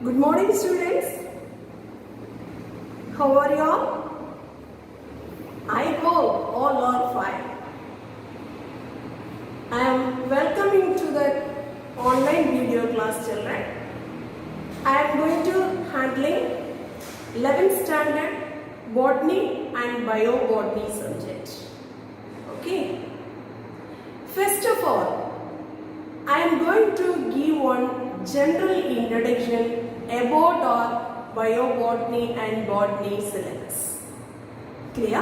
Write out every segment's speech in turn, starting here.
Good morning, students. How are you all? I hope all are fine. I am welcoming to the online video class, children. I am going to handling 11th standard botany and bio-botany subject. Okay. First of all, I am going to give one general introduction about our bio-botany and botany syllabus. Clear?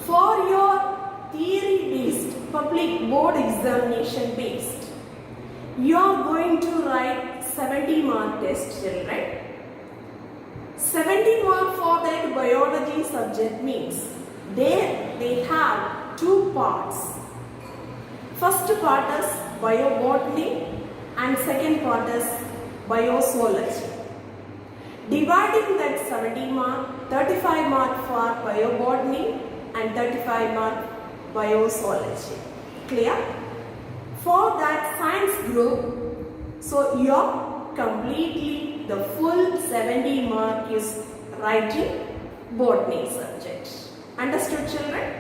For your theory-based public board examination based, you are going to write 70 mark test, children. 70 mark for that biology subject means they have two parts. First part is bio-botany and second part is bio-zoology. Dividing that 70 mark, 35 mark for bio-botany and 35 mark bio-zoology. Clear? For that science group, so you're completely the full 70 mark is writing botany subject. Understood, children?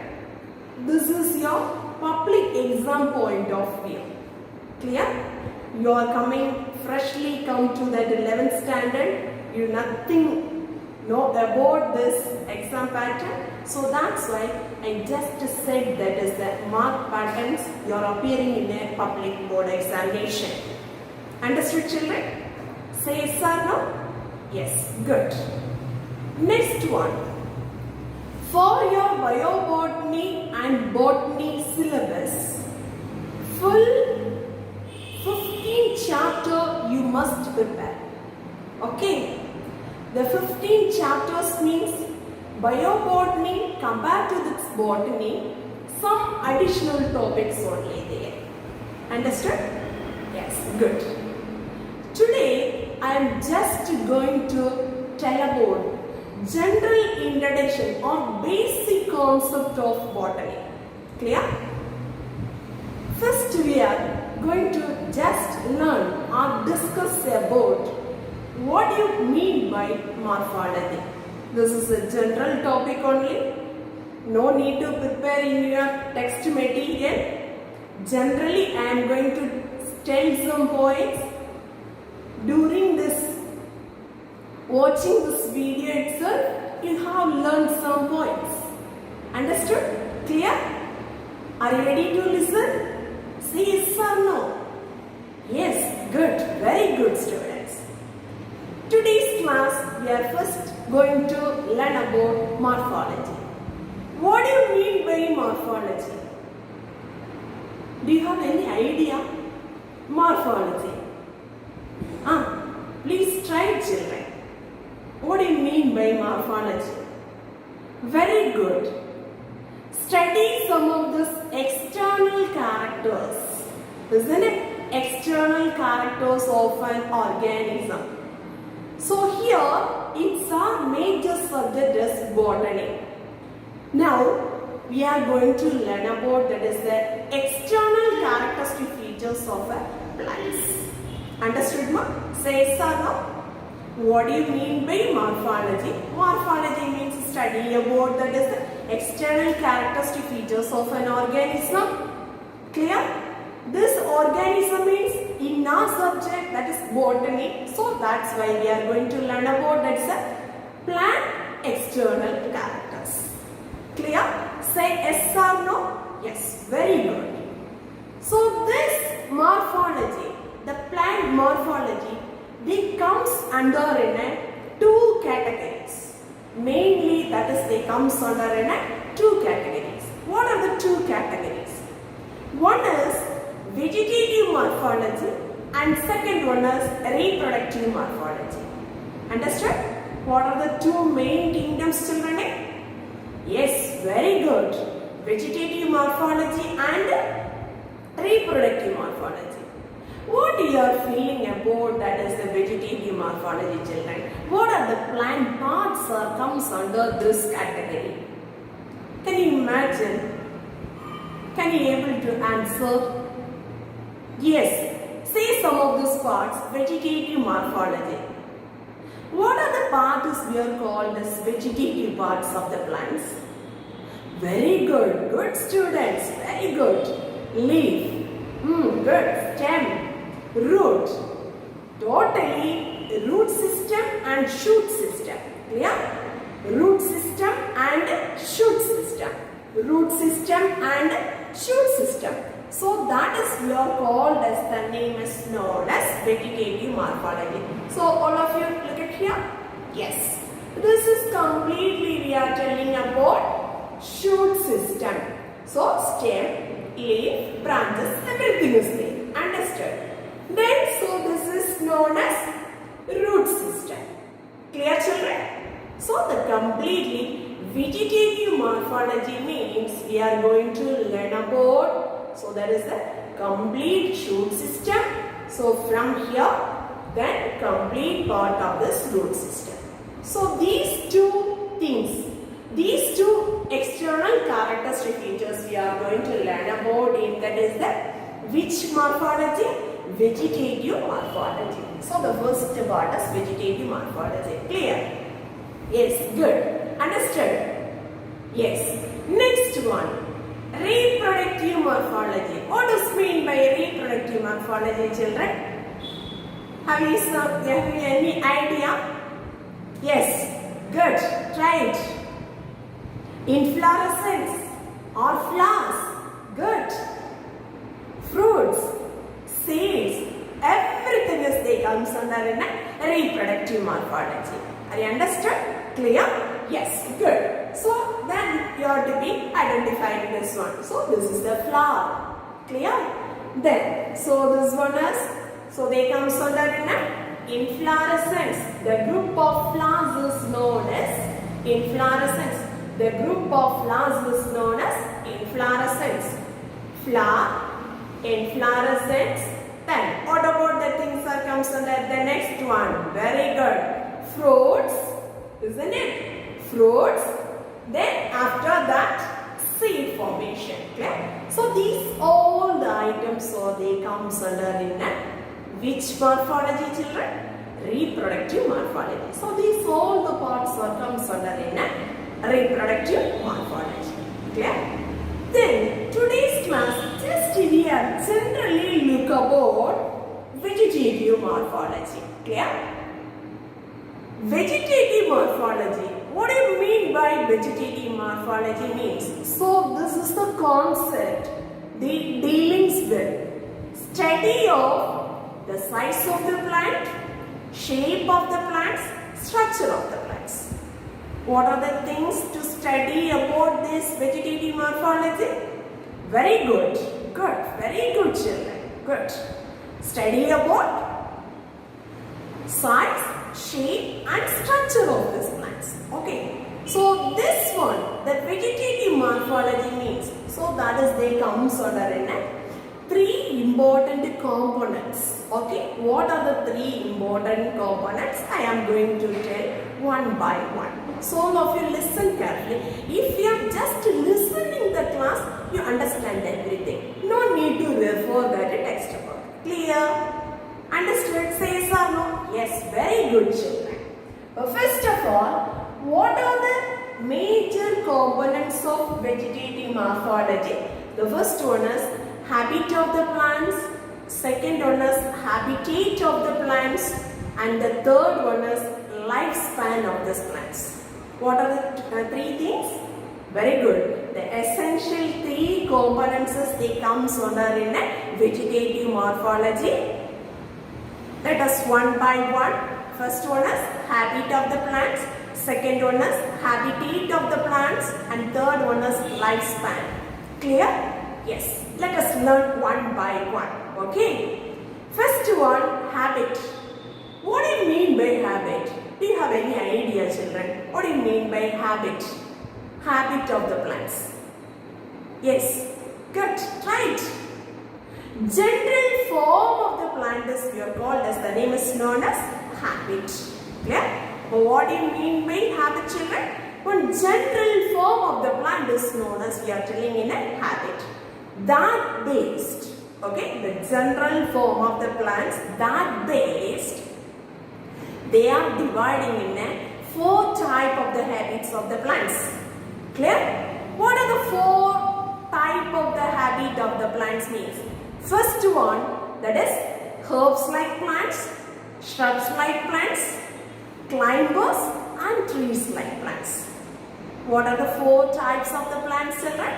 This is your public exam point of view. Clear? You are freshly come to that 11th standard. You nothing know about this exam pattern. So that's why I just said that is the mark patterns you are appearing in a public board examination. Understood, children? Say yes or no? Yes. Good. Next one. For your bio-botany and botany syllabus, full 15 chapter you must prepare. Okay. The 15 chapters means bio-botany compared to this botany, some additional topics only there. Understood? Yes. Good. Today I am just going to tell about general introduction or basic concept of botany. Clear? First we are going to just learn or discuss about what you mean by morphology. This is a general topic only. No need to prepare in your text material. Generally I am going to tell some points. During this watching this video itself, you have learned some points. Understood? Clear? Are you ready to listen? Say yes or no? Yes, good. Very good, students. Today's class, we are first going to learn about morphology. What do you mean by morphology? Do you have any idea? Morphology. Please try, children. What do you mean by morphology? Very good. Study some of these external characters. Isn't it? External characters of an organism. So here, it's our major subject is botany. Now, we are going to learn about that is the external characteristic features of a plants. Understood, ma? Say yes or no? What do you mean by morphology? Morphology means study about that is the external characteristic features of an organism. Clear? This organism means in our subject that is botany. So that's why we are going to learn about that's a plant external characters. Clear? Say yes or no? Yes. Very good. So this morphology, the plant morphology, they comes under in a two categories. Mainly that is they comes under in a two categories. What are the two categories? One is vegetative morphology and second one is reproductive morphology. Understood? What are the two main kingdoms, children? Yes, very good. Vegetative morphology and reproductive morphology. What you are feeling about that is the vegetative morphology, children? What are the plant parts or comes under this category? Can you imagine? Can you able to answer? Yes. Say some of this part. parts vegetative morphology. What are the parts we are called as vegetative parts of the plants? Very good. Good students. Very good. Leaf. Good. Stem. Root. Totally root system and shoot system. Clear? Root system and shoot system. Root system and shoot system. So that is we are called as, the name is known as vegetative morphology. So all of you look at here. Yes. This is completely we are telling about shoot system. So stem, leaf, branches, everything is there. Understood? Then so this is known as root system. Clear children? So the completely vegetative morphology means we are going to learn about, so there is the complete shoot system. So from here, then complete part of this root system. So these two things, these two external characteristic features we are going to learn about in, that is the which morphology? Vegetative morphology. So the first part is vegetative morphology. Clear? Yes, good. Understood? Yes. Next one, reproductive morphology. What does mean by reproductive morphology, children? Have you any idea? Yes, good. Try it. Inflorescence or flowers. Good. Fruits, seeds, everything is there comes under in a reproductive morphology. Are you understood? Clear? Yes, good. So then you have to be identifying this one. So this is the flower. Clear? Then, so this one is, so they comes under in a inflorescence. The group of flowers is known as inflorescence. The group of flowers is known as inflorescence. Flower, inflorescence. Then what about the things that comes under the next one? Very good. Fruits, isn't it? Fruits. Then after that, seed formation. Okay? So these all the items, so they comes under in a which morphology, children? Reproductive morphology. So these all the parts are comes under in a reproductive morphology. Okay? Then today's class, just we are generally look about vegetative morphology. Clear? Vegetative morphology. What do you mean by vegetative morphology means? So this is the concept, the dealings with study of the size of the plant, shape of the plants, structure of the plants. What are the things to study about this vegetative morphology? Very good. Good. Very good, children. Good. Study about size, shape and structure of these plants. Okay. So this one, that vegetative morphology means, so that is they comes under in a three important components. Okay. What are the three important components? I am going to tell one by one. So all of you listen carefully. If you are just listening the class, you understand everything. No need to refer that textbook. Clear? Understood? Say yes or no? Yes, very good, children. First of all, what are the major components of vegetative morphology? The first one is habit of the plants. Second one is habitat of the plants. And the third one is lifespan of these plants. What are the three things? Very good. The essential three components is they comes under in a vegetative morphology. Let us one by one. First one is habit of the plants. Second one is habitat of the plants. And third one is lifespan. Clear? Yes. Let us learn one by one. Okay. First one, habit. What do you mean by habit? Do you have any idea, children? What do you mean by habit? Habit of the plants. Yes. Good. Try it. General form of the plant is we are called as, the name is known as habit. Clear? What do you mean by habit, children? One general form of the plant is known as, we are telling in a habit. That based Okay, the general form of the plants, that based, they are dividing in a 4 type of the habits of the plants. Clear? What are the 4 type of the habit of the plants means? First one, that is herbs like plants, shrubs like plants, climbers and trees like plants. What are the 4 types of the plants, children?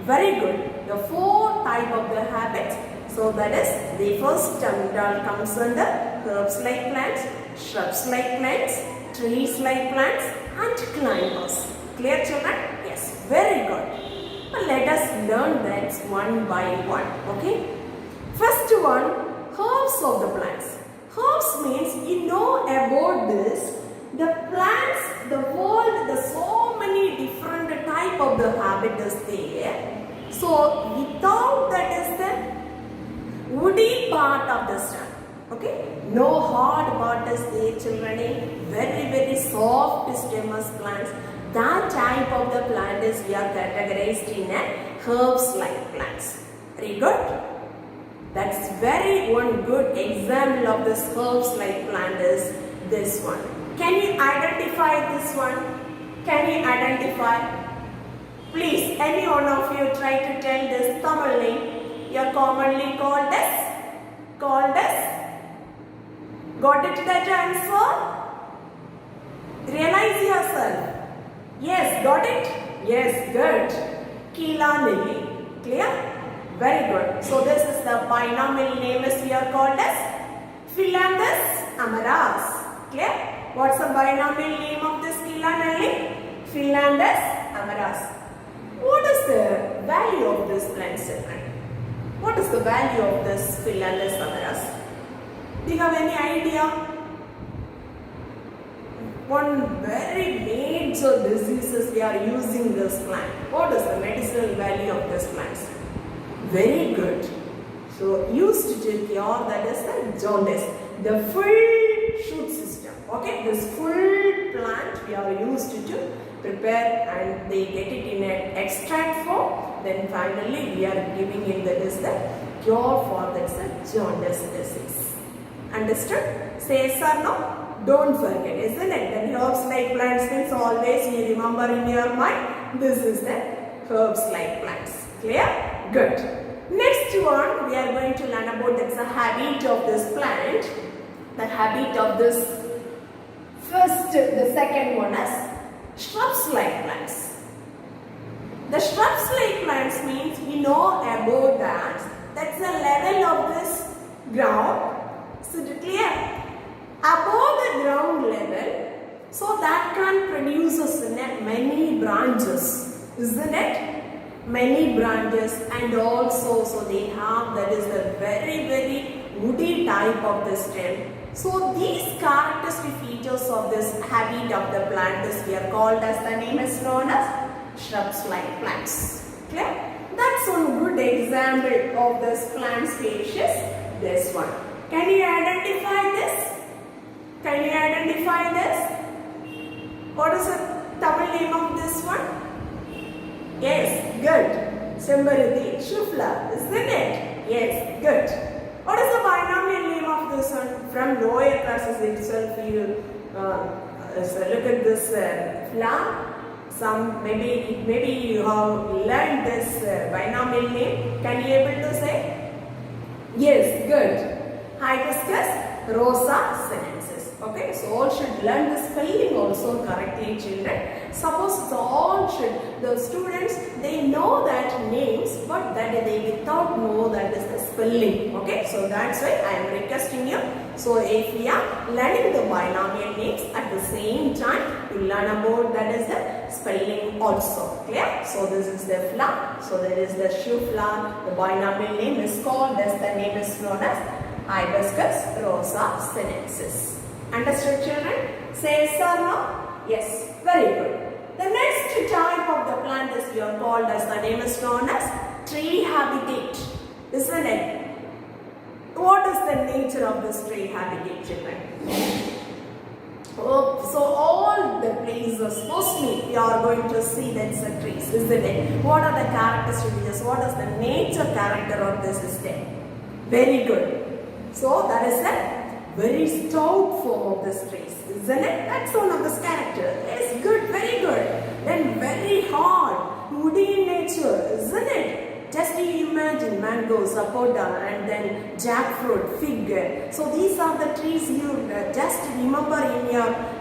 Very good. The 4 type of the habits. So that is the first term comes under herbs like plants, shrubs like plants, trees like plants and climbers. Clear, children? Yes, very good. But let us learn that one by one. Okay. First one, herbs of the plants. Herbs means you know about this. The plants, the world, the so many different type of the habit is there. So without that is the woody part of the stem. Okay, no hard part is there, children. Very soft stemless plants. That type of the plant is we are categorized in a herbs like plants. Very good. That's one good example of this herbs like plant is this one. Can you identify this one? Can you identify? Please, any one of you try to tell this Tamil name. You are commonly called as? Got it that answer? Realize yourself. Yes, got it? Yes, good. Keela lily. Clear? Very good. So this is the binomial name is we are called as Phyllanthus amaras. Clear? What's the binomial name of this Keela lily? Phyllanthus amaras. What is the value of this plant, children? What is the value of this Phyllanthus amaras? Do you have any idea? One very major diseases we are using this plant. What is the medicinal value of this plant? Very good. So used to cure that is the jaundice. The full shoot system. Okay, this full plant we are used to prepare and they get it in an extract form. Then finally we are giving in that is the cure for that's the jaundice disease. Understood? Say yes or no? Don't forget, isn't it? Then herbs like plants means always you remember in your mind. This is the herbs like plants. Clear? Good. Next one we are going to learn about that's the habit of this plant. The habit of this the second one is shrubs like plants. The shrubs like plants means we know about that. That's the level of this ground. So clear? Above the ground level, so that can produce many branches, isn't it? Many branches and also so they have that is the very woody type of the stem. So these characteristic features of this habit of the plant is we are called as the name is known as shrubs like plants. Clear? That's one good example of this plant species. This one. Can you identify this? Can you identify this? What is the Tamil name of this one? Yes, good. Sembaruthi, Shufla, isn't it? Yes, good. What is the binomial name of this one? From lower classes itself, you look at this flower. Maybe you have learned this binomial name. Can you able to say? Yes, good. Hibiscus, Rosa, sinensis. Okay, so all should learn the spelling also correctly, children. Suppose all should, the students, they know that names, but that they without know that is the spelling. Okay, so that's why I am requesting you. So if we are learning the binomial names at the same time, you learn about that is the spelling also. Clear? So this is the flower. So there is the shoe flower. The binomial name is called as the name is known as Hibiscus rosa sinensis. Understood, children? Say yes or no? Yes. Very good. The next type of the plant is we are called as the name is known as tree habitat. Isn't it? What is the nature of this tree habitat, children? Oh, so all the places, mostly you are going to see that's the trees, isn't it? What are the characteristics? What is the nature character of this system? Very good. So that is a very stout form of this trees, isn't it? That's one of this character. Yes, good, very good. Then very hard, woody in nature, isn't it? Just you imagine mango, sapota, and then jackfruit, fig. So these are the trees you just remember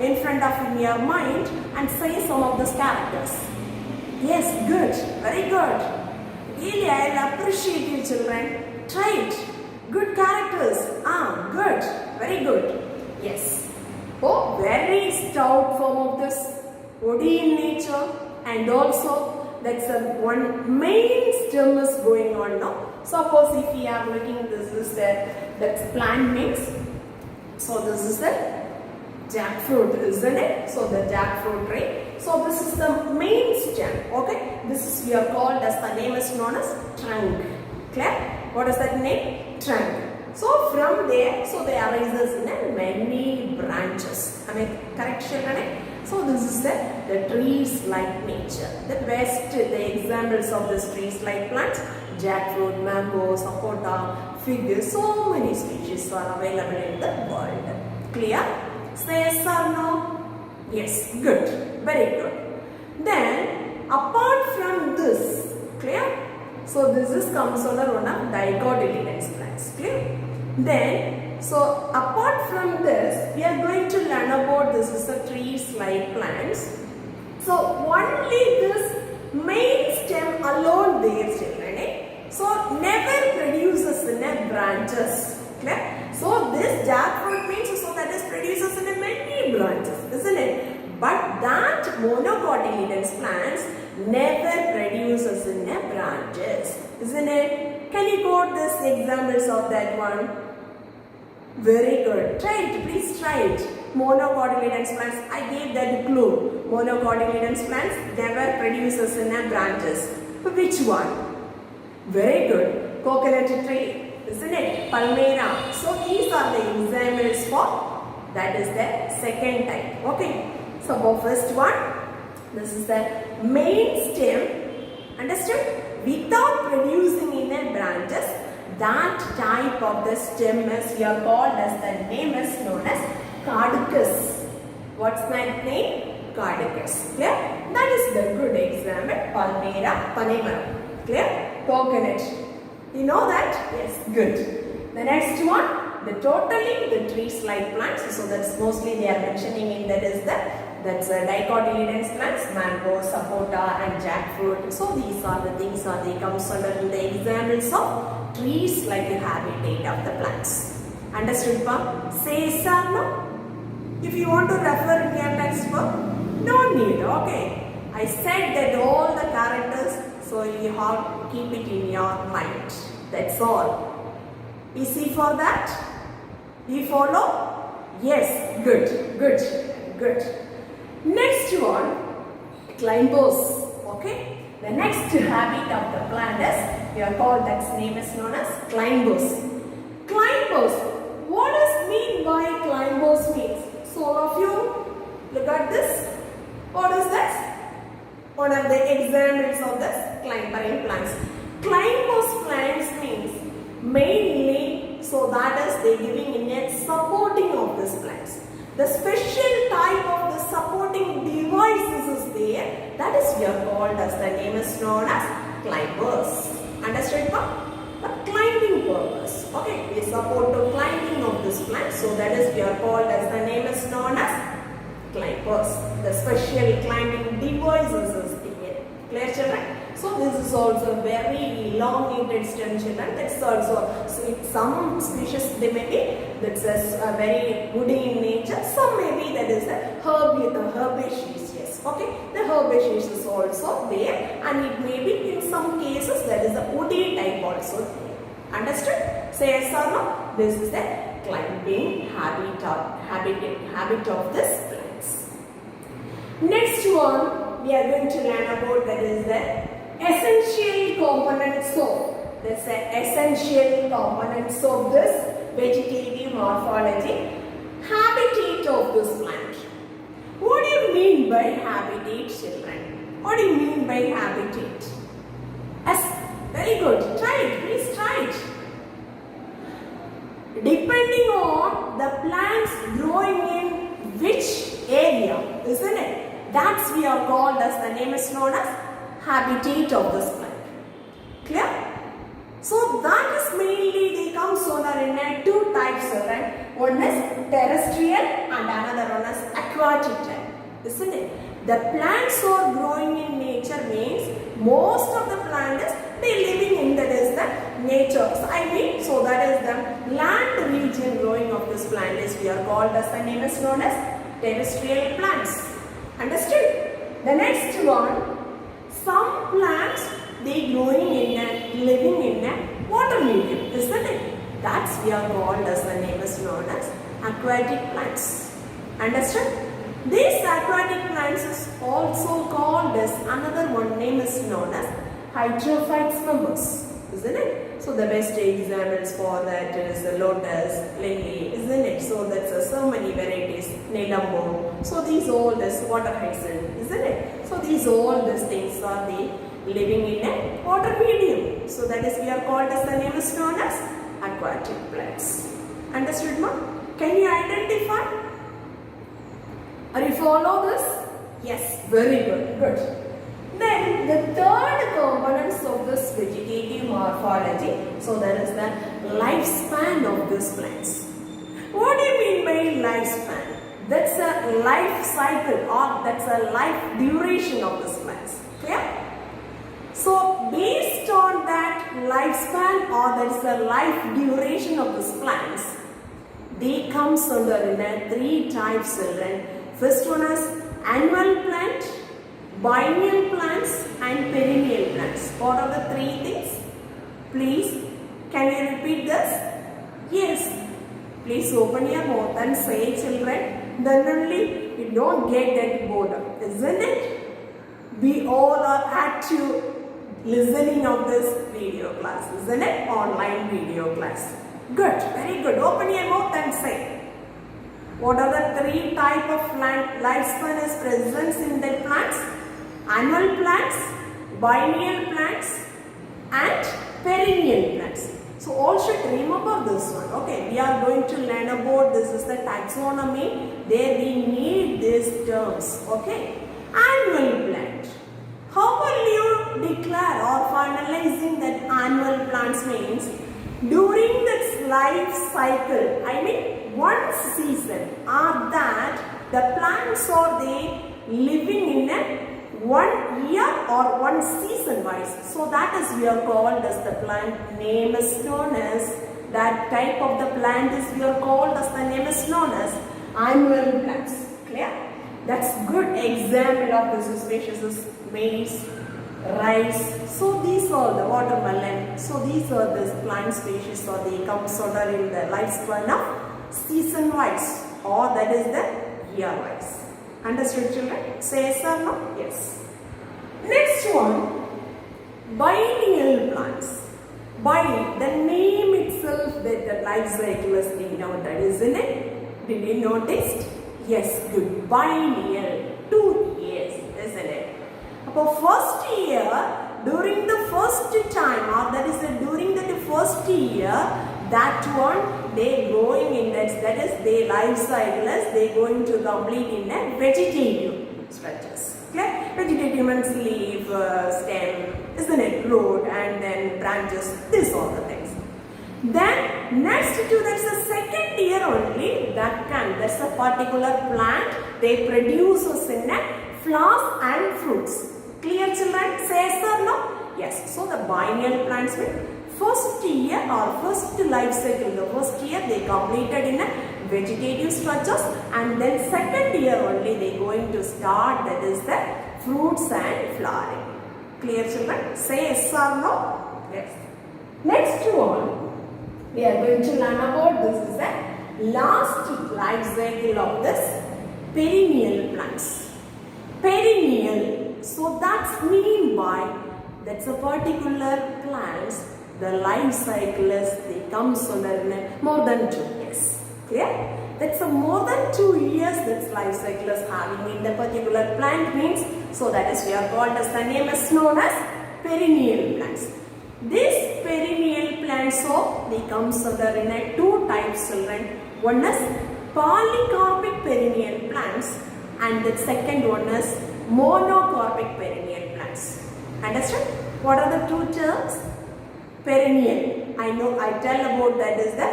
in front of your mind and say some of these characters. Yes, good, very good. Really, I'll appreciate you children. Try it. Good characters. Good, very good. Yes. Oh, very stout form of this, woody in nature, and also that's one main stem is going on now. Suppose if we are looking, this is that's plant mix. So this is the jackfruit, isn't it? So the jackfruit tree. So this is the main stem. Okay, this is we are called as, the name is known as trunk. Clear? What is that name? Trunk. So from there, so they arises in many branches. Am I correct, children? So this is the trees like nature. The best, the examples of these trees like plants, jackfruit, mango, sapota, fig, so many species are available in the world. Clear? Say yes or no? Yes, good, very good. Then apart from this, clear? So this is comes under one of dicotyledonous plants. Clear? Then, so apart from this, we are going to learn about this is the trees like plants. So only this main stem alone there, children. So never produces in a branches. Clear? So this jackfruit means so that is produces in a many branches, isn't it? But that monocotyledonous plants never produces in a branches, isn't it? Can you quote this examples of that one? Very good. Try it. Please try it. Monocotyledonous plants. I gave that clue. Monocotyledonous plants never produces in a branches. Which one? Very good. Coconut tree, isn't it? Palmyra. So these are the examples for that is the second type. Okay. So for first one, this is the main stem. Understood? Without producing in a branches, that type of the stem is here called as, the name is known as caducus. What's that name? Caducus. Clear? That is the good example. Palmyra, Panamera. Clear? Coconut. You know that? Yes, good. The next one, the totally the trees like plants. So that's mostly they are mentioning in that is that's dicotyledonous plants, mango, sapota and jackfruit. So these are the things they comes under the examples of trees like the habitat of the plants. Understood, pa? Say yes or no? If you want to refer in your textbook, no need, okay? I said that all the characters, so you have to keep it in your mind. That's all. Easy for that? You follow? Yes, good, good, good. Next one, climbers. Okay? The next habit of the plant is, we are called, that name is known as climbers. Climbers. What does mean by climbers means? So all of you, look at this. What is this? One of the examples of this climbering plants. Climbers plants means mainly, so that is they giving in a supporting of these plants. The special type of the supporting devices is there. That is we are called as, the name is known as climbers. Understood? The climbing purpose. Okay, we support the climbing of this plant. So that is we are called as, the name is known as climbers. The special climbing devices is there. Clear, children? So this is also very elongated stem, children. That's also, so in some species they may be that's a very woody in nature. Some may be that is the herbaceous. Yes, okay. The herbaceous is also there, and it may be in some cases that is a woody type also there. Understood? Say yes or no? This is the climbing habit of this plants. Next one we are going to learn about, that is the essential components of, that's the essential components of this vegetative morphology, habitat of this plant. What do you mean by habitat, children? What do you mean by habitat? Yes, very good. Try it. Please try it. depending on the plants growing in which area, isn't it? That's we are called as, the name is known as habitat of this plant. Clear? So that is mainly they come solar in two types, right? One is terrestrial and another one is aquatic type, isn't it? The plants are growing in nature means most of the plants they living in that is the nature. So that is the land region growing of this plant is we are called as, the name is known as terrestrial plants. Understood? The next one, some plants they growing in living in a water medium, isn't it? That's we are called as, the name is known as aquatic plants. Understood? These aquatic plants is also called as, another one name is known as hydrophytes members, isn't it? So the best examples for that is the lotus, lily, isn't it? So that's so many varieties, Nelambo. So these all this water hyacinth, isn't it? So these all these things are the living in a water medium. So that is we are called as, the name is known as aquatic plants. Understood, ma'am? Can you identify? Are you follow this? Yes, very good. Good. Then the third components of this vegetative morphology. So that is the lifespan of these plants. What do you mean by lifespan? That's a life cycle or that's a life duration of these plants. Clear? So based on that lifespan or that is the life duration of these plants, they comes under in three types, children. First one is annual plant, biennial plants and perennial plants. What are the three things? Please, can you repeat this? Yes. Please open your mouth and say, children. Then only you don't get that boredom, isn't it? We all are active listening of this video class, isn't it? Online video class. Good, very good. Open your mouth and say. What are the three type of plant lifespan is present in the plants? Annual plants, biennial plants and perennial plants. So all should remember this one. Okay, we are going to learn about this is the taxonomy. There we need these terms. Okay, annual plant. How will you declare or finalizing that annual plants means during this life cycle? I mean one season are that the plants are they living in a 1 year or one season wise. So that is we are called as the plant name is known as that type of the plant is we are called as the name is known as annual plants. Clear? That's good example of this species is maize, rice. So these are the watermelon. So these are the plant species or they come sort of in the lifespan of season wise or that is the year wise. Understood, children? Say yes or no? Yes. Next one, biennial plants. By the name itself that the life cycle is denoted, isn't it? Did you notice? Yes, good. Biennial, 2 years, isn't it? For first year, during the first time or that is during the first year, that one they growing in that is their life cycle is they going to complete in a vegetative structures. Okay? Vegetative means leaf, stem, isn't it? Root and then branches. These are the things. Then next to that's the second year only that can that's a particular plant they produces in a flowers and fruits. Clear, children? Say yes or no? Yes. So the biennial plants will first year or first life cycle, the first year they completed in a vegetative structures and then second year only they going to start that is the fruits and flowering. Clear, children? Say yes or no? Yes. Next one, we are going to learn about this is the last life cycle of this perennial plants. Perennial. So that's mean by that's a particular plants. The life cycle is they comes under more than 2 years. Clear? That's a more than 2 years that life cycle is having in the particular plant means. So that is we are called as the name is known as perennial plants. These perennial plants, so they comes under in two types, children. One is polycarpic perennial plants and the second one is monocarpic perennial plants. Understand? What are the two terms? Perennial. I know I tell about that is the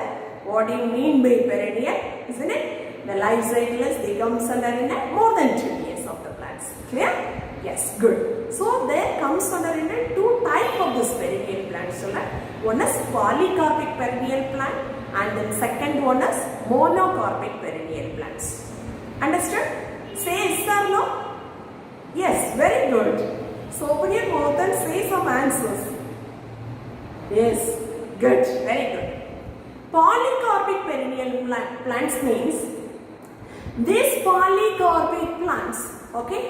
what do you mean by perennial, isn't it? The life cycle is they comes under in more than 2 years of the plants. Clear? Yes, good. So there comes under in two type of this perennial plants. One is polycarpic perennial plant and then second one is monocarpic perennial plants. Understood? Say yes or no? Yes, very good. So open your mouth and say some answers. Yes, good, very good. Polycarpic perennial plants means these polycarpic plants, okay?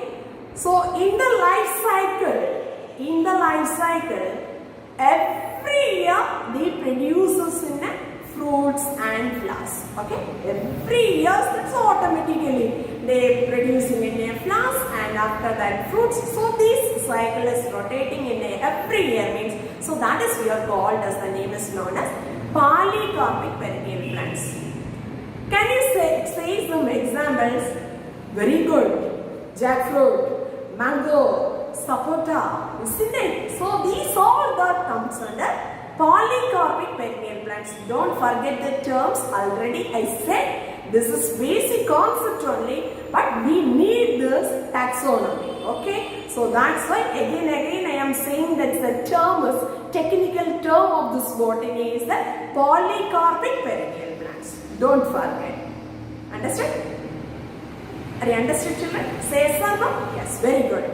So in the life cycle, every year they produces in fruits and flowers, okay? Every year, that's automatically they producing in flowers and after that fruits. So this cycle is rotating in every year means, so that is we are called as the name is known as polycarpic perennial plants. Can you say some examples? Very good. Jackfruit, mango, sapota, isn't it? So these all that comes under polycarpic perennial plants. Don't forget the terms. Already I said this is basic concept only, but we need this taxonomy. Okay, so that's why again I am saying that the term is technical term of this botany is the polycarpic perennial plants. Don't forget. Understand? Are you understood, children? Say yes or no? Yes, very good.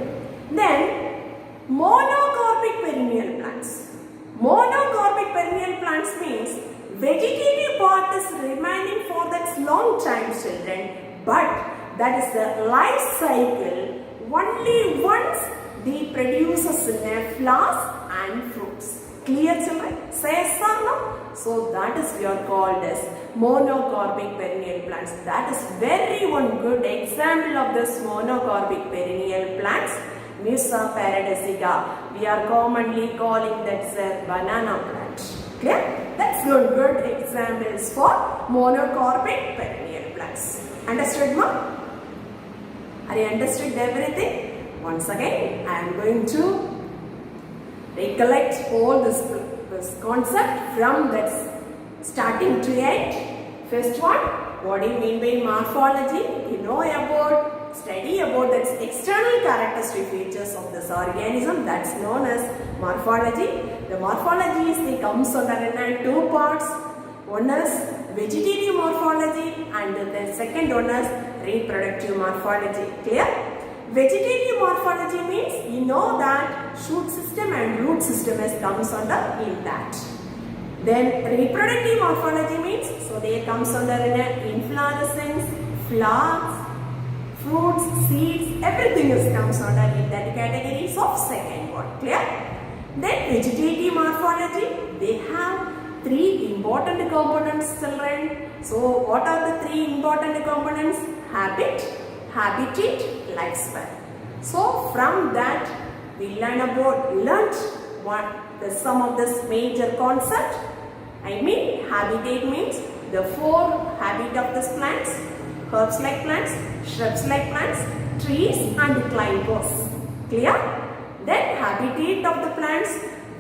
Then monocarpic perennial plants. Monocarpic perennial plants means vegetative part is remaining for that long time, children, but that is the life cycle. Only once they produces in flowers and fruits. Clear, children? Say yes or no? So that is we are called as monocarpic perennial plants. That is very one good example of this monocarpic perennial plants. Musa paradisica. We are commonly calling that a banana plant. Clear? That's good examples for monocarpic perennial plants. Understood, ma? Are you understood everything? Once again, I am going to recollect all this concept from that starting to end. First one, what do you mean by morphology? You know about, study about the external characteristic features of this organism, that's known as morphology. The morphology is they comes under two parts. One is vegetative morphology and the second one is reproductive morphology. Clear? Vegetative morphology means you know that shoot system and root system is comes under intact. Then reproductive morphology means so they comes under inflorescence, flowers, fruits, seeds, everything is comes under in that categories of second one. Clear? Then vegetative morphology, they have three important components, children. So what are the three important components? Habit, habitat, lifespan. So from that we learned what some of this major concept. I mean habitat means the four habit of this plants, herbs like plants, shrubs like plants, trees and climbers. Clear? Then habitat of the plants,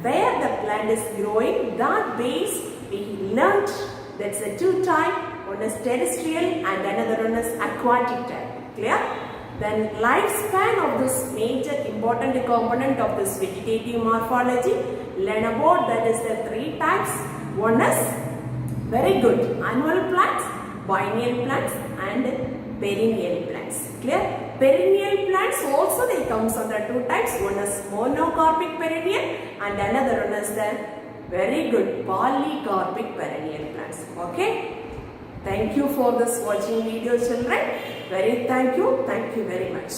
where the plant is growing, that base we learnt that's a two type, one is terrestrial and another one is aquatic type. Clear? Then lifespan of this major important component of this vegetative morphology, learn about that is the three types. One is very good annual plants, biennial plants and perennial plants. Clear? Perennial plants also they comes under two types. One is monocarpic perennial and another one is the very good polycarpic perennial plants. Okay? Thank you for this watching video, children. Thank you very much.